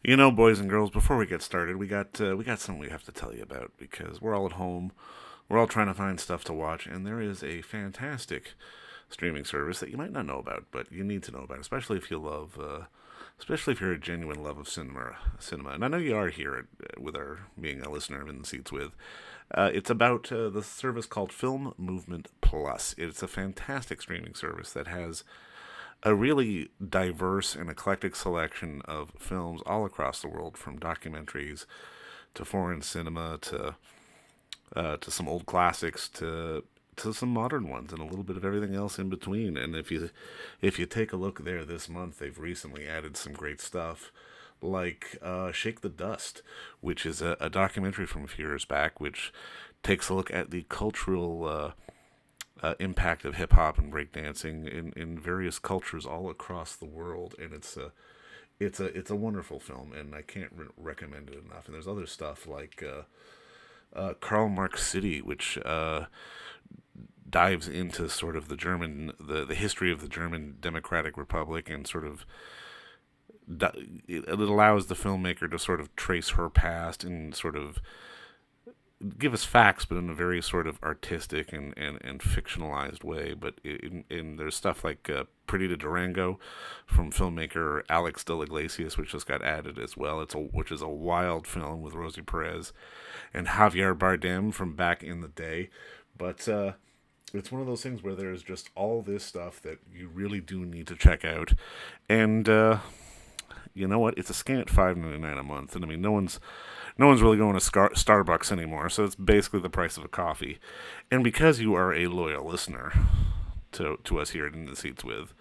Boys and girls, before we get started, we got something we have to tell you about because we're all at home. We're all trying to find stuff to watch, and there is a fantastic streaming service that you might not know about, but you need to know about, especially if you're a genuine love of cinema. And I know you are here with our being a listener in the seats with. It's about the service called Film Movement Plus. It's a fantastic streaming service that has a really diverse and eclectic selection of films all across the world, from documentaries to foreign cinema to some old classics to some modern ones and a little bit of everything else in between. And if you take a look there this month, they've recently added some great stuff like Shake the Dust, which is a documentary from a few years back, which takes a look at the cultural impact of hip hop and breakdancing in various cultures all across the world, and it's a wonderful film, and I can't recommend it enough. And there's other stuff like Karl Marx City, which dives into sort of the history of the German Democratic Republic, and sort of it allows the filmmaker to sort of trace her past and sort of give us facts, but in a very sort of artistic and fictionalized way. But there's stuff like Pretty to Durango from filmmaker Alex de la Iglesias, which just got added as well. Which is a wild film with Rosie Perez and Javier Bardem from back in the day. But it's one of those things where there's just all this stuff that you really do need to check out. And you know what? It's a scant $5.99 a month, and I mean, no one's really going to Starbucks anymore, so it's basically the price of a coffee. And because you are a loyal listener to us here at In the Seats With,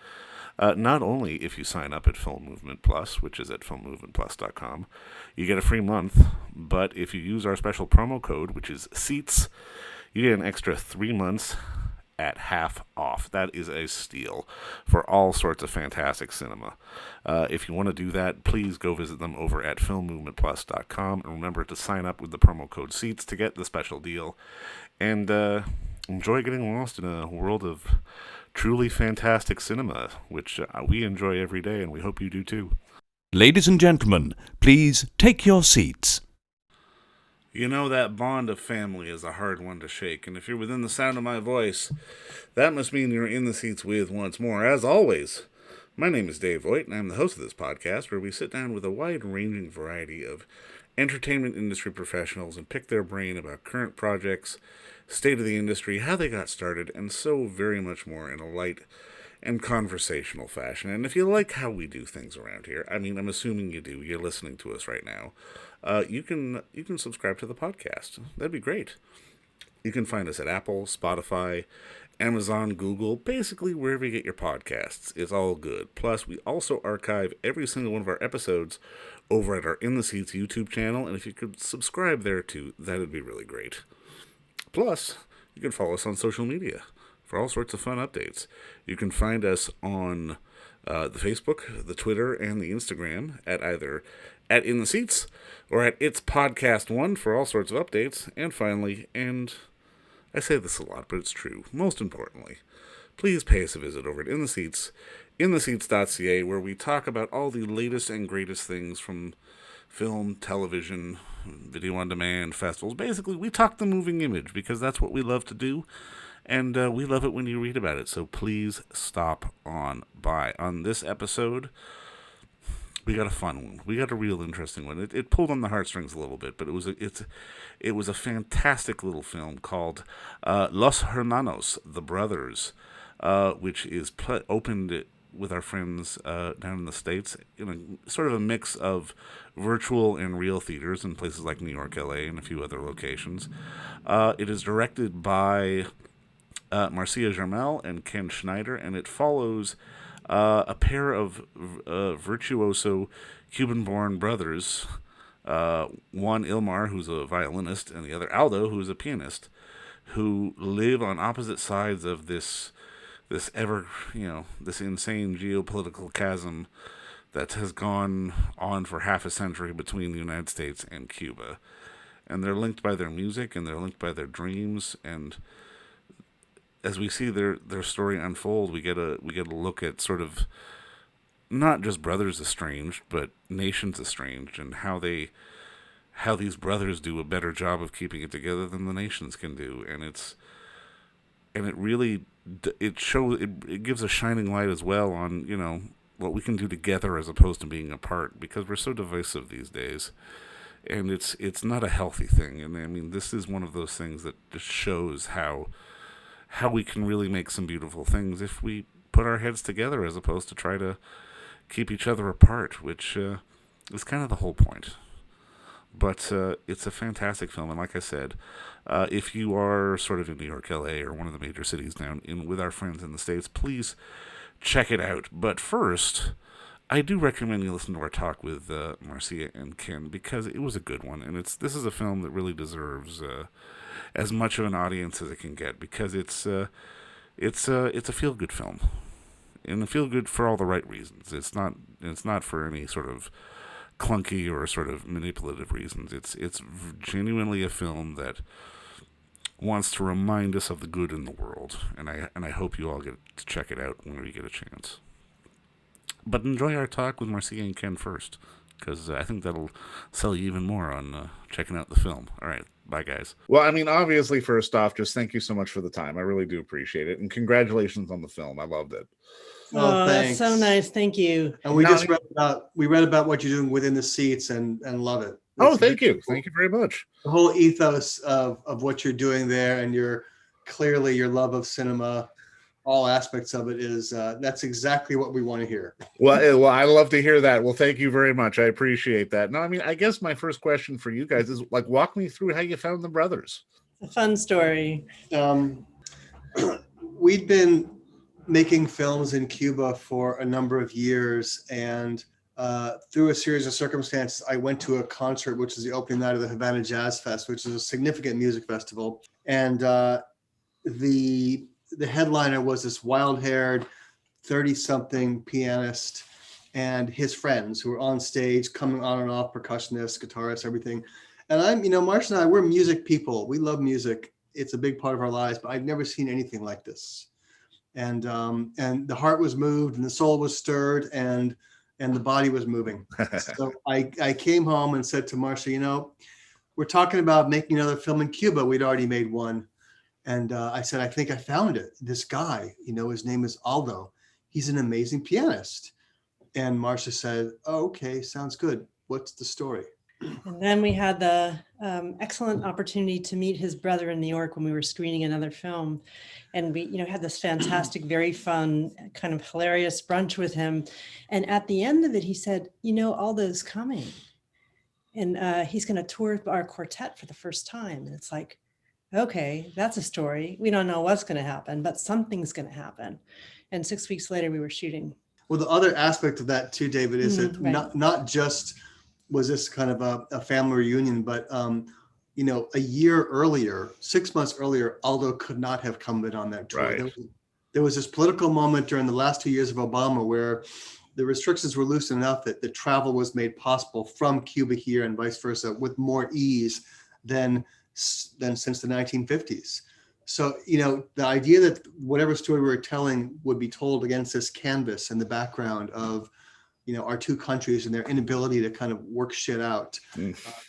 not only if you sign up at Film Movement Plus, which is at filmmovementplus.com, you get a free month, but if you use our special promo code, which is SEATS, you get an extra 3 months at half off. That is a steal for all sorts of fantastic cinema. If you want to do that, please go visit them over at filmmovementplus.com, and remember to sign up with the promo code SEATS to get the special deal, and enjoy getting lost in a world of truly fantastic cinema, which we enjoy every day, and we hope you do too. Ladies and gentlemen, please take your seats. That bond of family is a hard one to shake, and if you're within the sound of my voice, that must mean you're in the seats with once more. As always, my name is Dave Voigt, and I'm the host of this podcast, where we sit down with a wide-ranging variety of entertainment industry professionals and pick their brain about current projects, state of the industry, how they got started, and so very much more in a light and conversational fashion. And if you like how we do things around here, I mean, I'm assuming you do, you're listening to us right now, you can subscribe to the podcast. That'd be great. You can find us at Apple, Spotify, Amazon, Google, basically wherever you get your podcasts. It's all good. Plus, we also archive every single one of our episodes over at our In the Seats YouTube channel, and if you could subscribe there too, that'd be really great. Plus, you can follow us on social media for all sorts of fun updates. You can find us on the Facebook, the Twitter, and the Instagram at either at In the Seats or at It's Podcast One for all sorts of updates. And finally, and I say this a lot, but it's true, most importantly, please pay us a visit over at In the Seats, intheseats.ca, where we talk about all the latest and greatest things from film, television, video on demand, festivals. Basically, we talk the moving image because that's what we love to do. And we love it when you read about it, so please stop on by. On this episode, we got a fun one. We got a real interesting one. It pulled on the heartstrings a little bit, but it was a fantastic little film called Los Hermanos, the Brothers, which is opened with our friends down in the States in a sort of a mix of virtual and real theaters in places like New York, LA, and a few other locations. It is directed by Marcia Jarmel and Ken Schneider, and it follows a pair of virtuoso Cuban-born brothers, one Ilmar, who's a violinist, and the other Aldo, who's a pianist, who live on opposite sides of this insane geopolitical chasm that has gone on for half a century between the United States and Cuba. And they're linked by their music, and they're linked by their dreams, and as we see their story unfold, we get a look at sort of not just brothers estranged, but nations estranged, and how these brothers do a better job of keeping it together than the nations can do, and it really it gives a shining light as well on what we can do together as opposed to being apart, because we're so divisive these days, and it's not a healthy thing. And I mean, this is one of those things that just shows how we can really make some beautiful things if we put our heads together as opposed to try to keep each other apart, which is kind of the whole point. But it's a fantastic film, and like I said, if you are sort of in New York, LA, or one of the major cities down in with our friends in the States, please check it out. But first, I do recommend you listen to our talk with Marcia and Ken, because it was a good one, and this is a film that really deserves as much of an audience as it can get, because it's a feel good film, and a feel good for all the right reasons. It's not for any sort of clunky or sort of manipulative reasons. It's genuinely a film that wants to remind us of the good in the world, and I hope you all get to check it out whenever you get a chance. But enjoy our talk with Marcia and Ken first, because I think that'll sell you even more on checking out the film. All right, bye, guys. Well, I mean, obviously, first off, just thank you so much for the time. I really do appreciate it, and congratulations on the film. I loved it. Oh, that's so nice. Thank you. And we just read about what you're doing within the seats and love it. Thank you. Thank you very much. The whole ethos of what you're doing there, and your love of cinema, all aspects of it is that's exactly what we want to hear. Well, I love to hear that. Well, thank you very much. I appreciate that. No, I mean, I guess my first question for you guys is, like, walk me through how you found the brothers. It's a fun story. We'd been making films in Cuba for a number of years, and through a series of circumstances, I went to a concert, which is the opening night of the Havana Jazz Fest, which is a significant music festival. And the headliner was this wild-haired 30-something pianist and his friends who were on stage, coming on and off, percussionists, guitarists, everything. And Marcia and I, we're music people. We love music. It's a big part of our lives, but I've never seen anything like this. And the heart was moved, and the soul was stirred, and the body was moving. So I came home and said to Marcia, we're talking about making another film in Cuba. We'd already made one. And I said, I think I found it. This guy, his name is Aldo. He's an amazing pianist. And Marcia said, oh, okay, sounds good. What's the story? And then we had the excellent opportunity to meet his brother in New York when we were screening another film. And we, had this fantastic, very fun, kind of hilarious brunch with him. And at the end of it, he said, Aldo's coming. And he's going to tour our quartet for the first time. And it's like, okay, that's a story. We don't know what's going to happen, but something's going to happen. And 6 weeks later, we were shooting. Well, the other aspect of that too, David, is that not just was this kind of a family reunion, but a year earlier, 6 months earlier, Aldo could not have come in on that tour. Right. There was this political moment during the last 2 years of Obama where the restrictions were loose enough that the travel was made possible from Cuba here and vice versa with more ease than since the 1950s. So, the idea that whatever story we were telling would be told against this canvas in the background of, our two countries and their inability to kind of work shit out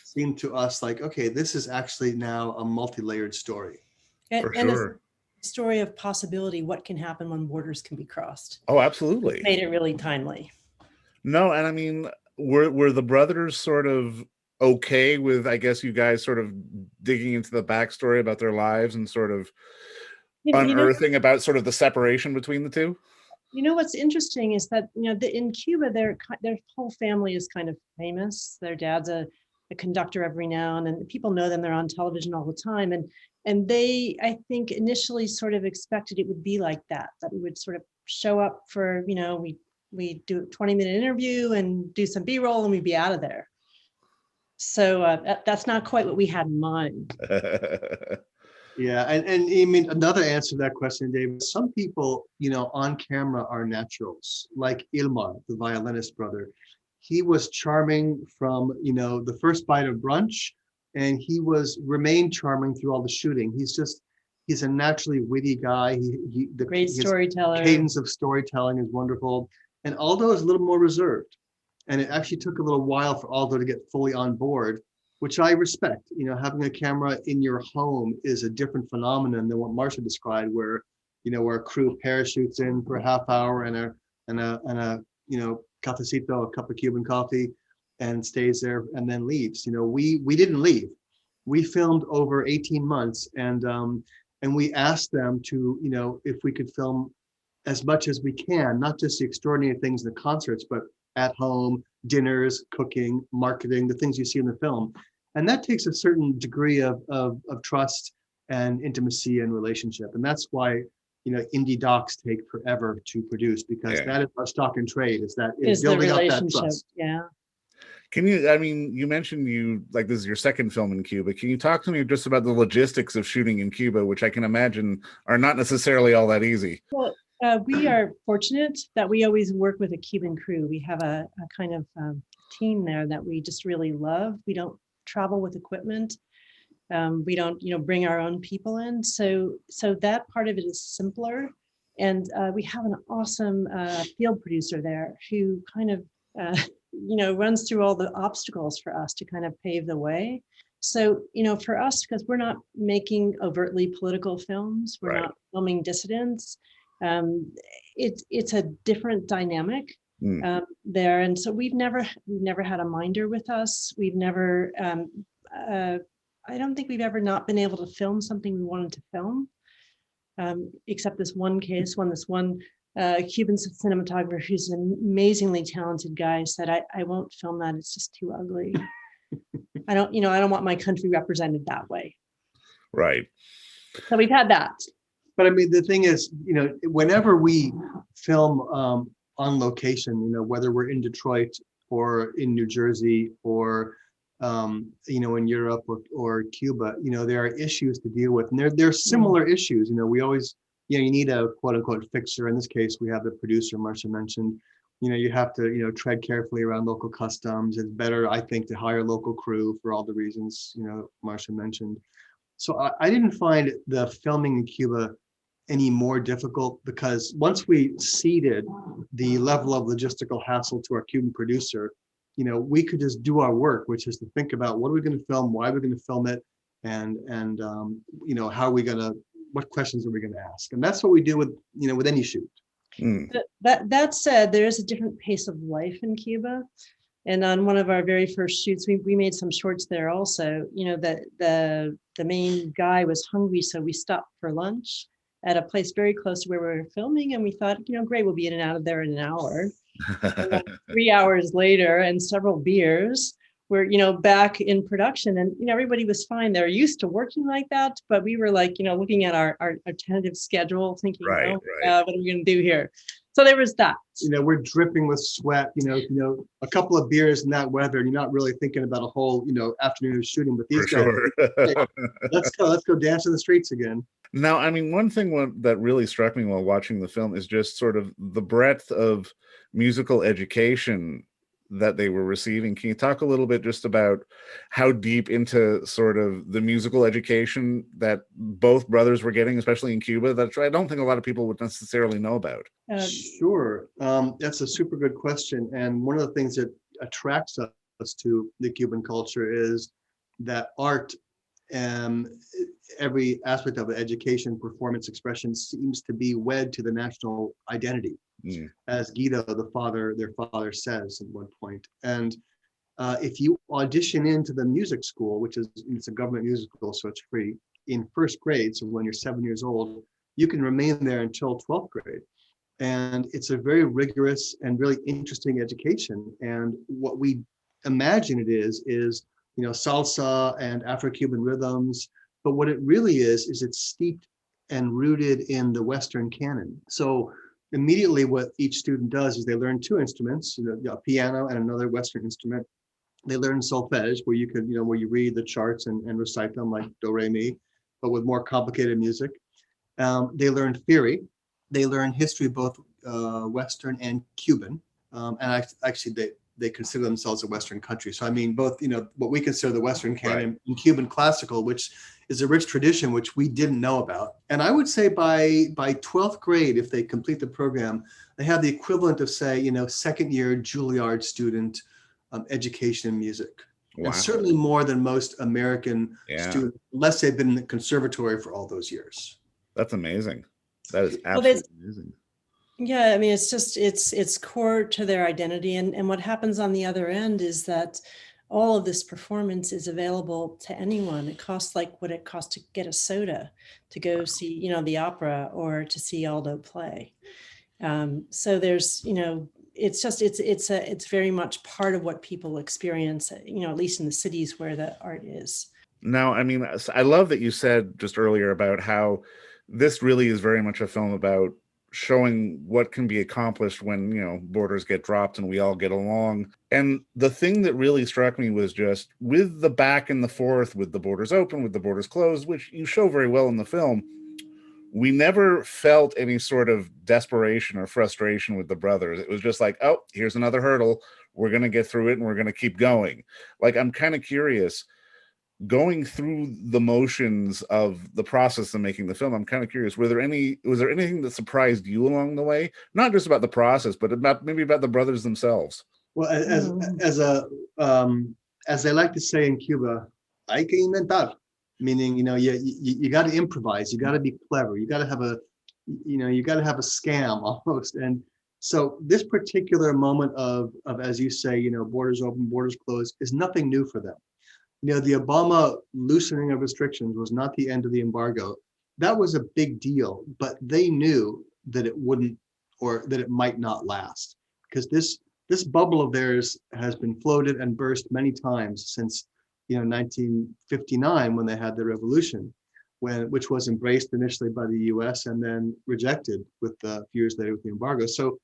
seemed to us like, okay, this is actually now a multi-layered story. For sure. A story of possibility, what can happen when borders can be crossed. Oh, absolutely. Made it really timely. No, and I mean, were the brothers sort of okay with, I guess, you guys sort of digging into the backstory about their lives and sort of unearthing about sort of the separation between the two? What's interesting is that, in Cuba, their whole family is kind of famous. Their dad's a conductor of renown, and people know them. They're on television all the time. And they, I think, initially sort of expected it would be like that we would sort of show up for, we do a 20-minute interview and do some B-roll and we'd be out of there. So that's not quite what we had in mind. Yeah, and I mean, another answer to that question, Dave, some people, on camera are naturals, like Ilmar, the violinist brother. He was charming from, the first bite of brunch, and he remained charming through all the shooting. He's a naturally witty guy. The great storyteller. Cadence of storytelling is wonderful. And Aldo is a little more reserved. And it actually took a little while for Aldo to get fully on board, which I respect. Having a camera in your home is a different phenomenon than what Marcia described, where a crew parachutes in for a half hour and a cafecito, a cup of Cuban coffee, and stays there and then leaves. We didn't leave. We filmed over 18 months, and we asked them to, if we could film as much as we can, not just the extraordinary things in the concerts, but at home, dinners, cooking, marketing, the things you see in the film. And that takes a certain degree of trust and intimacy and relationship. And that's why, indie docs take forever to produce, because that is our stock and trade, is building up that trust. Yeah. You mentioned this is your second film in Cuba. Can you talk to me just about the logistics of shooting in Cuba, which I can imagine are not necessarily all that easy? Well, we are fortunate that we always work with a Cuban crew. We have a kind of team there that we just really love. We don't travel with equipment. We don't, bring our own people in. So that part of it is simpler. And we have an awesome field producer there who kind of, runs through all the obstacles for us to kind of pave the way. So, for us, because we're not making overtly political films, we're not filming dissidents. It's a different dynamic there. And so we've never had a minder with us. We've never, I don't think we've ever not been able to film something we wanted to film, except this one case when this one Cuban cinematographer, who's an amazingly talented guy, said, I won't film that. It's just too ugly. I don't want my country represented that way. Right. So we've had that. But the thing is, whenever we film on location, whether we're in Detroit or in New Jersey or, in Europe or Cuba, there are issues to deal with. And there are similar issues. We always, you need a quote unquote fixer. In this case, we have the producer, Marcia mentioned. You have to, tread carefully around local customs. It's better, I think, to hire local crew for all the reasons, Marcia mentioned. So I didn't find the filming in Cuba any more difficult, because once we ceded the level of logistical hassle to our Cuban producer, we could just do our work, which is to think about what are we going to film, why are we going to film it, and how are we going to, what questions are we going to ask? And that's what we do with any shoot. That said, there is a different pace of life in Cuba. And on one of our very first shoots, we made some shorts there also. The main guy was hungry, so we stopped for lunch at a place very close to where we were filming. And we thought, great, we'll be in and out of there in an hour. And then 3 hours later and several beers, we're, back in production, and, everybody was fine. They're used to working like that. But we were like, looking at our tentative schedule, thinking, what are we going to do here? So there was that. We're dripping with sweat, a couple of beers in that weather, and you're not really thinking about a whole, afternoon of shooting. But these guys, hey, let's go dance in the streets again. Now, one thing that really struck me while watching the film is just sort of the breadth of musical education that they were receiving. Can you talk a little bit just about how deep into sort of the musical education that both brothers were getting, especially in Cuba, that I don't think a lot of people would necessarily know about? Sure. That's a super good question. And one of the things that attracts us to the Cuban culture is that art, every aspect of it, education, performance, expression, seems to be wed to the national identity, as Guido, their father says at one point. And if you audition into the music school, it's a government music school, so it's free, in first grade, so when you're 7 years old, you can remain there until 12th grade. And it's a very rigorous and really interesting education. And what we imagine it is salsa and Afro-Cuban rhythms. But what it really is it's steeped and rooted in the Western canon. So immediately what each student does is they learn two instruments, a piano and another Western instrument. They learn solfege, where you could, where you read the charts and recite them like do, re, mi, but with more complicated music. They learn theory. They learn history, both Western and Cuban. And actually they consider themselves a Western country. So I mean, both, what we consider the Western canon and Cuban classical, which is a rich tradition, which we didn't know about. And I would say by 12th grade, if they complete the program, they have the equivalent of, say, second year Juilliard student education in music. Wow. And certainly more than most American students, unless they've been in the conservatory for all those years. That's amazing. That is absolutely amazing. Yeah, I mean, it's just, it's core to their identity. And what happens on the other end is that all of this performance is available to anyone. It costs like what it costs to get a soda to go see, the opera or to see Aldo play. So there's, it's just, it's very much part of what people experience, at least in the cities where the art is. Now, I mean, I love that you said just earlier about how this really is very much a film about showing what can be accomplished when, borders get dropped and we all get along. And the thing that really struck me was just with the back and the forth, with the borders open, with the borders closed, which you show very well in the film, we never felt any sort of desperation or frustration with the brothers. It was just like, oh, here's another hurdle. We're going to get through it and we're going to keep going. Like, I'm kind of curious, going through the motions of the process of making the film, I'm kind of curious, was there anything that surprised you along the way? Not just about the process, but maybe about the brothers themselves. Well, as they like to say in Cuba, hay que inventar, meaning, you got to improvise, you got to be clever, you got to have a scam almost. And so this particular moment of as you say, borders open, borders closed, is nothing new for them. The Obama loosening of restrictions was not the end of the embargo. That was a big deal, but they knew that it wouldn't, or that it might not last, because this bubble of theirs has been floated and burst many times since 1959, when they had the revolution, which was embraced initially by the U.S. and then rejected with a few years later with the embargo. So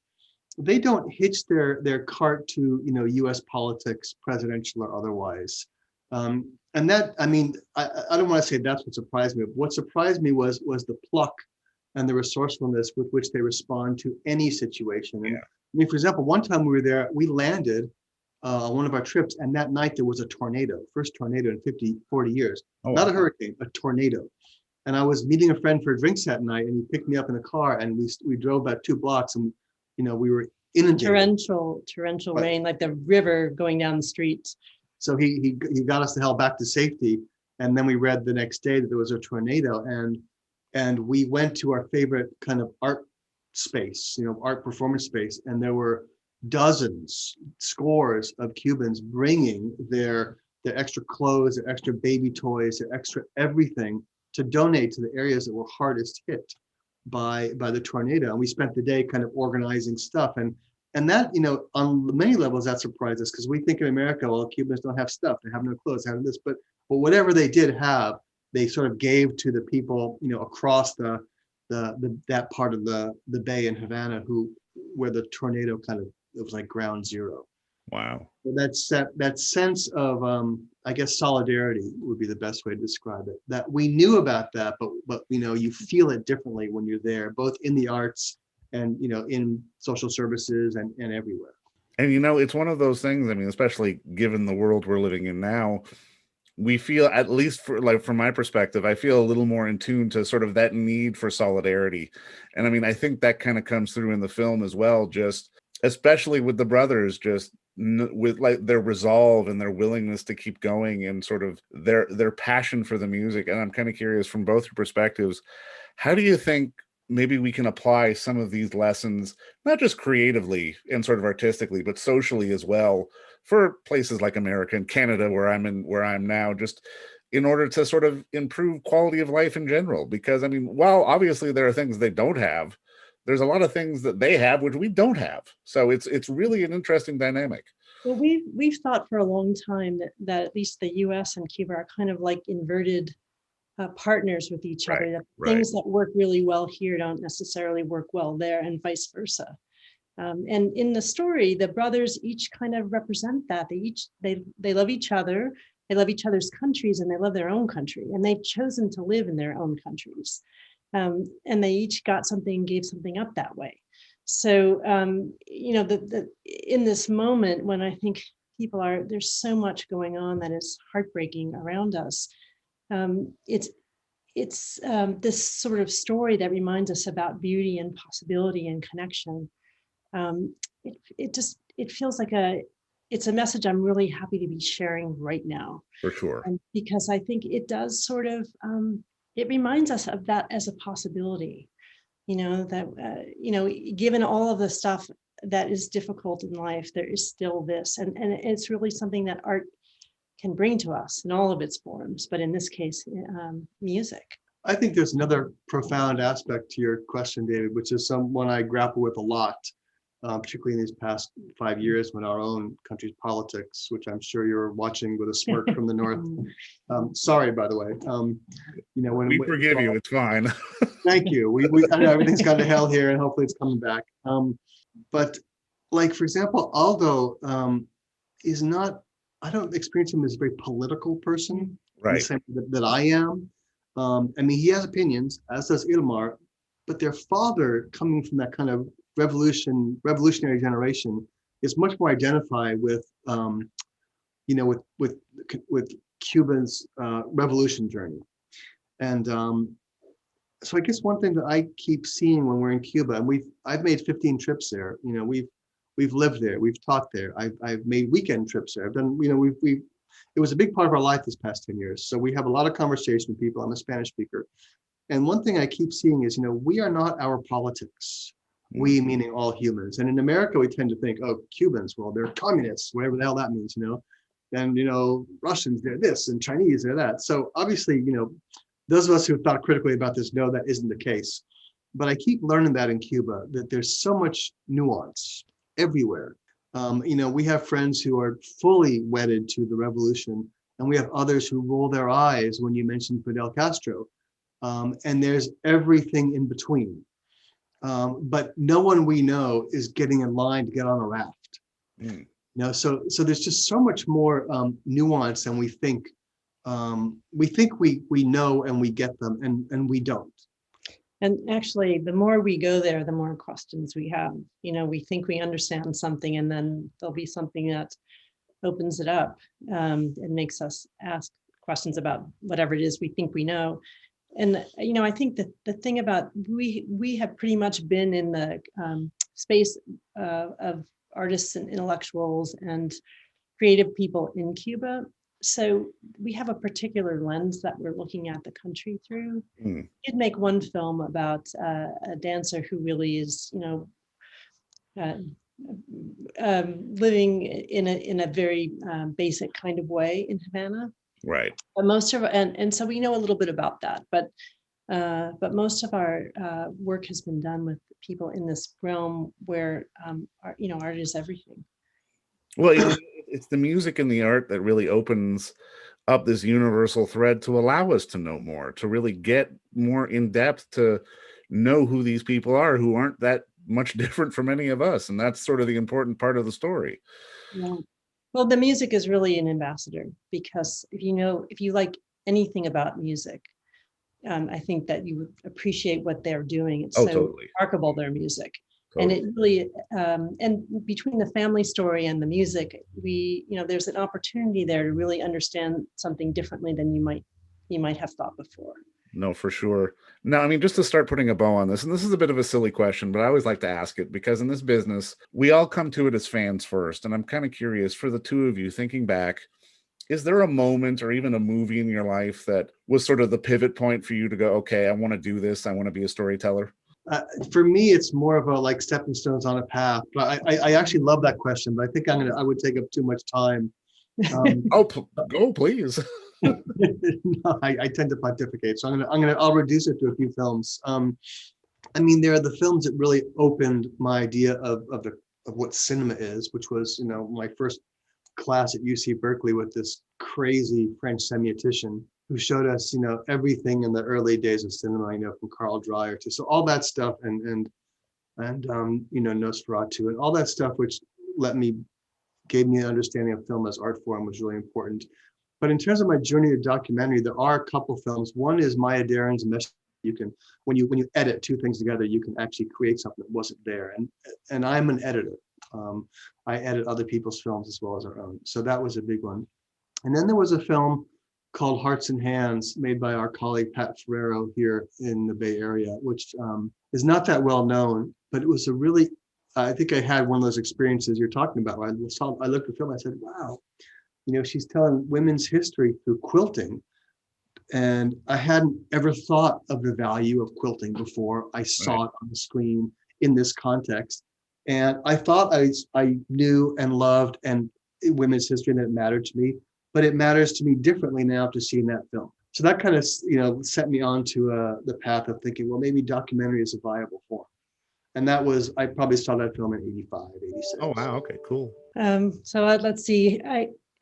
they don't hitch their cart to U.S. politics, presidential or otherwise. And that, I mean, I don't want to say that's what surprised me. What surprised me was the pluck and the resourcefulness with which they respond to any situation. And, I mean, for example, one time we were there, we landed on one of our trips, and that night there was a tornado, first tornado in 40 years. Oh, not a hurricane, a tornado. And I was meeting a friend for drinks that night, and he picked me up in a car, and we drove about 2 blocks, and we were inundated. Torrential rain, like the river going down the street. So he got us the hell back to safety, and then we read the next day that there was a tornado, and we went to our favorite kind of art space, art performance space, and there were dozens, scores of Cubans bringing their extra clothes, their extra baby toys, their extra everything to donate to the areas that were hardest hit by the tornado. And we spent the day kind of organizing stuff, and that, on many levels, that surprised us, because we think in America, well, Cubans don't have stuff, they have no clothes, they have this, but whatever they did have, they sort of gave to the people, across that part of the bay in Havana, where the tornado it was like ground zero. Wow. So that sense of, I guess, solidarity would be the best way to describe it. That we knew about that, but you feel it differently when you're there, both in the arts and in social services and everywhere. And it's one of those things, I mean, especially given the world we're living in now, we feel, at least from my perspective, I feel a little more in tune to sort of that need for solidarity. And I mean, I think that kind of comes through in the film as well, just especially with the brothers, just with like their resolve and their willingness to keep going, and sort of their passion for the music. And I'm kind of curious, from both your perspectives, how do you think maybe we can apply some of these lessons, not just creatively and sort of artistically, but socially as well, for places like America and Canada, where I'm now, just in order to sort of improve quality of life in general? Because I mean, while obviously there are things they don't have, there's a lot of things that they have which we don't have. So it's really an interesting dynamic. Well, we've thought for a long time that at least the U.S. and Cuba are kind of like inverted partners with each other. That things that work really well here don't necessarily work well there, and vice versa. And in the story, the brothers each kind of represent that. They love each other, they love each other's countries, and they love their own country, and they've chosen to live in their own countries. And they each gave something up that way. So, in this moment when I think there's so much going on that is heartbreaking around us, it's this sort of story that reminds us about beauty and possibility and connection. Um, it feels like it's a message I'm really happy to be sharing right now. For sure. Because I think it does sort of, it reminds us of that as a possibility, given all of the stuff that is difficult in life, there is still this, and it's really something that art can bring to us in all of its forms, but in this case, music. I think there's another profound aspect to your question, David, which is one I grapple with a lot, particularly in these past 5 years when our own country's politics, which I'm sure you're watching with a smirk from the north. Sorry, by the way. We forgive you. It's fine. Thank you. I know everything's gone to hell here, and hopefully it's coming back. But like, for example, Aldo is not. I don't experience him as a very political person, right? In the same way that I am. I mean, he has opinions, as does Ilmar, but their father, coming from that kind of revolutionary generation, is much more identified with, with Cuba's revolution journey. And so I guess one thing that I keep seeing when we're in Cuba, and I've made 15 trips there. We've lived there, we've taught there. I've made weekend trips there. I've done, it was a big part of our life this past 10 years. So we have a lot of conversation with people. I'm a Spanish speaker. And one thing I keep seeing is, we are not our politics. We meaning all humans. And in America, we tend to think, oh, Cubans, well, they're communists, whatever the hell that means, and, Russians, they're this, and Chinese, they're that. So obviously, those of us who have thought critically about this know that isn't the case. But I keep learning that in Cuba, that there's so much nuance everywhere. We have friends who are fully wedded to the revolution, and we have others who roll their eyes when you mention Fidel Castro. And there's everything in between. But no one we know is getting in line to get on a raft. So there's just so much more nuance than we think. We think we know and we get them, and we don't. And actually, the more we go there, the more questions we have. We think we understand something, and then there'll be something that opens it up and makes us ask questions about whatever it is we think we know. And I think that the thing about we have pretty much been in the space of artists and intellectuals and creative people in Cuba. So we have a particular lens that we're looking at the country through. We did make one film about a dancer who really is, living in a very basic kind of way in Havana. Right. But most of and so we know a little bit about that, but most of our work has been done with people in this realm where art is everything. Well, it's the music and the art that really opens up this universal thread to allow us to know more, to really get more in depth, to know who these people are who aren't that much different from any of us. And that's sort of the important part of the story. Yeah. Well, the music is really an ambassador, because if you like anything about music, I think that you would appreciate what they're doing. It's totally remarkable, their music. Totally. And it really, and between the family story and the music, there's an opportunity there to really understand something differently than you might have thought before. No, for sure. Now, I mean, just to start putting a bow on this, and this is a bit of a silly question, but I always like to ask it because in this business, we all come to it as fans first. And I'm kind of curious, for the two of you, thinking back, is there a moment or even a movie in your life that was sort of the pivot point for you to go, okay, I want to do this. I want to be a storyteller? For me, it's more of a like stepping stones on a path. But I actually love that question, but I think I would take up too much time. Go please. No, I tend to pontificate, so I'll reduce it to a few films. I mean, there are the films that really opened my idea of what cinema is, which was my first class at UC Berkeley with this crazy French semiotician who showed us everything in the early days of cinema, from Carl Dreyer to all that stuff and Nosferatu and all that stuff, which gave me an understanding of film as art form, was really important. But in terms of my journey to documentary, there are a couple films. One is Maya Deren's You can, when you edit two things together, you can actually create something that wasn't there. And I'm an editor. I edit other people's films as well as our own. So that was a big one. And then there was a film called Hearts and Hands, made by our colleague Pat Ferrero here in the Bay Area, which is not that well known, but it was a really, I think I had one of those experiences you're talking about. I looked at the film, I said, wow, she's telling women's history through quilting. And I hadn't ever thought of the value of quilting before I saw it on the screen in this context. And I thought I knew and loved and women's history and that it mattered to me, but it matters to me differently now after seeing that film. So that kind of, set me on to the path of thinking, well, maybe documentary is a viable form. And that was, I probably saw that film in 85, 86. Oh, wow. Okay, cool. So let's see.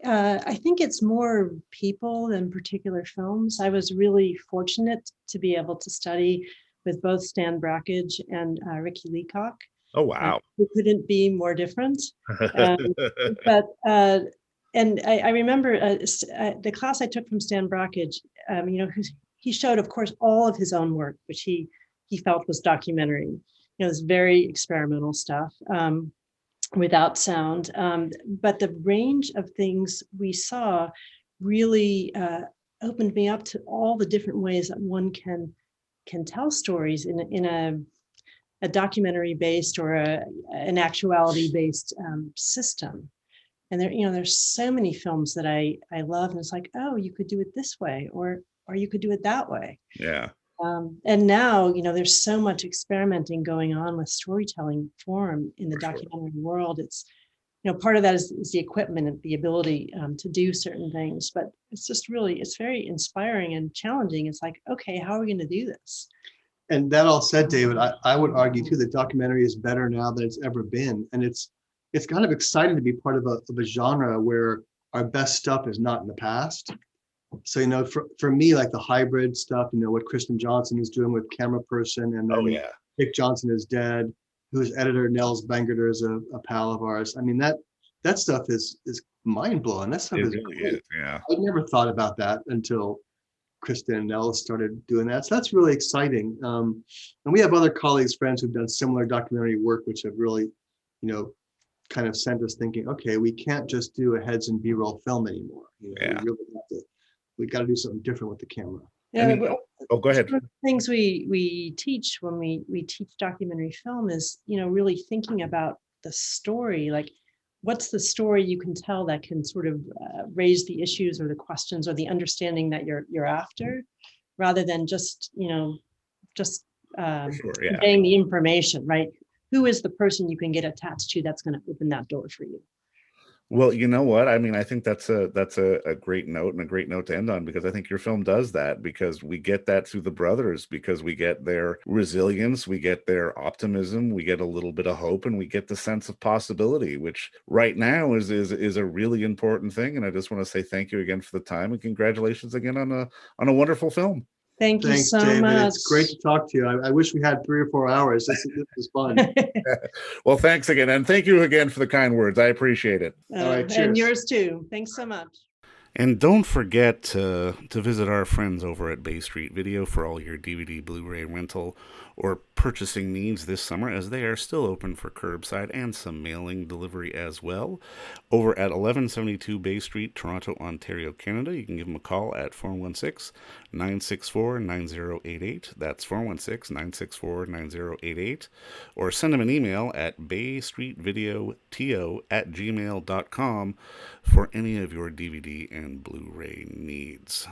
I think it's more people than particular films. I was really fortunate to be able to study with both Stan Brakhage and Ricky Leacock. Oh, wow. Who couldn't be more different. But and I remember the class I took from Stan Brakhage, he showed, of course, all of his own work, which he felt was documentary. It's very experimental stuff. Without sound, but the range of things we saw really opened me up to all the different ways that one can tell stories in a documentary based or an actuality based system. And there's so many films that I love, and it's like, oh, you could do it this way, or you could do it that way. Yeah. And now, there's so much experimenting going on with storytelling form in the documentary world. It's, part of that is the equipment and the ability to do certain things, but it's just really, it's very inspiring and challenging. It's like, okay, how are we going to do this? And that all said, David, I would argue too that documentary is better now than it's ever been. And it's kind of exciting to be part of a genre where our best stuff is not in the past. So, for me, like the hybrid stuff, what Kristen Johnson is doing with Camera Person, and then Dick Johnson Is Dead, whose editor, Nels Bangerter, is a pal of ours. I mean, that stuff is mind blowing. That stuff is great. Yeah. I'd never thought about that until Kristen and Nels started doing that. So that's really exciting. And we have other colleagues, friends who've done similar documentary work, which have really, kind of sent us thinking, okay, we can't just do a heads and B-roll film anymore. We really have to. We got to do something different with the camera. Yeah. Go ahead. One of the things we teach when we teach documentary film is, really thinking about the story. Like, what's the story you can tell that can sort of raise the issues or the questions or the understanding that you're after, rather than just conveying the information, right? Who is the person you can get attached to that's going to open that door for you? Well, you know what? I mean, I think that's a great note, and a great note to end on, because I think your film does that, because we get that through the brothers, because we get their resilience, we get their optimism, we get a little bit of hope, and we get the sense of possibility, which right now is a really important thing. And I just want to say thank you again for the time, and congratulations again on a wonderful film. Thanks so David. much. It's great to talk to you. I wish we had 3 or 4 hours. This was fun. Well, thanks again. And thank you again for the kind words. I appreciate it. All right, cheers. And yours too. Thanks so much. And don't forget to visit our friends over at Bay Street Video for all your DVD, Blu-ray rental, or purchasing needs this summer, as they are still open for curbside and some mailing delivery as well. Over at 1172 Bay Street, Toronto, Ontario, Canada, you can give them a call at 416-964-9088. That's 416-964-9088. Or send them an email at baystreetvideoto@gmail.com for any of your DVD and Blu-ray needs.